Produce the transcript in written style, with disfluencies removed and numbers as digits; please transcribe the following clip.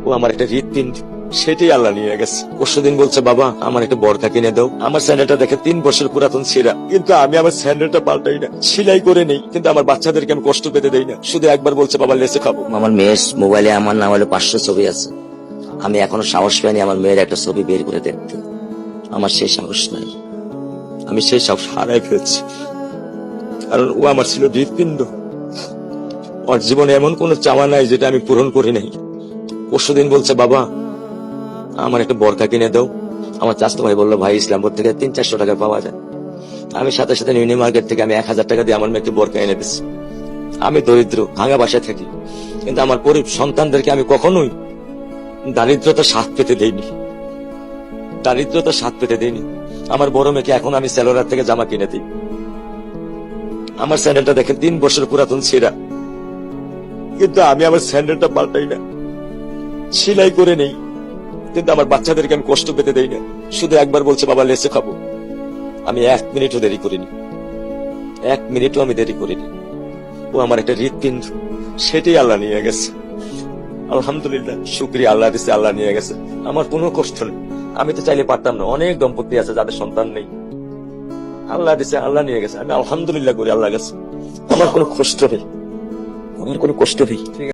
ও আমার একটা হৃৎপিণ্ড, সেটাই আল্লাহ নিয়ে গেছে। পরশুদিন বলছে, বাবা আমার একটা বরকা কিনে দাও। আমার স্যান্ডেলটা দেখে 3 বছর পুরাতন ছেঁড়া, কিন্তু আমি আমার স্যান্ডেলটা পাল্টাই না, সেলাই করে নেই, কিন্তু আমার বাচ্চাদেরকে আমি কষ্ট পেতে দেই না। শুধু একবার বলছে, বাবা লেসে খাবো। আমার মেয়ের মোবাইলে আমার নাম হলো 500 ছবি আছে। আমি এখনো সাহস পাইনি আমার মেয়ের একটা ছবি বের করে দেখতে। আমার সেই সাহস নাই। আমি সেই সব হারাই ফেলছি, কারণ ও আমার ছিল হৃৎপিণ্ড। ওর জীবনে এমন কোনো চাওয়া নাই যেটা আমি পূরণ করি নাই। পরশুদিন বলছে, বাবা আমার একটা বরকা কিনে দাও। আমার চাচতো ভাই বললো, ভাই ইসলামপুর থেকে 300-400 টাকা পাওয়া যায়। আমি সাথে সাথে নিউনি মার্কেট থেকে আমি 1000 টাকা দিয়ে আমার মেয়েকে বরকা এনে দিচ্ছি। আমি দরিদ্র, ভাঙা বাসায় থাকি, কিন্তু আমার সন্তানদেরকে আমি কখনোই দারিদ্রতা স্বাদ পেতে দেইনি। দারিদ্রতা স্বাদ পেতে দেইনি। আমার বড় মেয়েকে এখন আমি সেলোরার থেকে জামা কিনে দিই। আমার স্যান্ডেলটা দেখেন 3 বছর পুরাতন ছেঁড়া, কিন্তু আমি আমার স্যান্ডেলটা পাল্টাই না, সেলাই করে নেই, কিন্তু আমার বাচ্চাদেরকে আমি কষ্ট পেতে দেই না। শুধু একবার বলছে, বাবা লেসে খাবো। আমি 1 মিনিটও দেরি করিনি, 1 মিনিটও আমি দেরি করিনি। ও আমার একটা হৃৎপিণ্ড, সেটাই আল্লাহ নিয়ে গেছে। আলহামদুলিল্লাহ, শুকরিয়া, আল্লাহ দিছে, আল্লাহ নিয়ে গেছে। আমার কোনো কষ্ট নেই। আমি তো চাইলে পারতাম না, অনেক দম্পতি আছে যাদের সন্তান নেই। আল্লাহ দিছে, আল্লাহ নিয়ে গেছে। আমি আলহামদুলিল্লাহ করি আল্লাহ গেছে। আমার কোনো কষ্ট নেই, আমার কোনো কষ্ট নেই।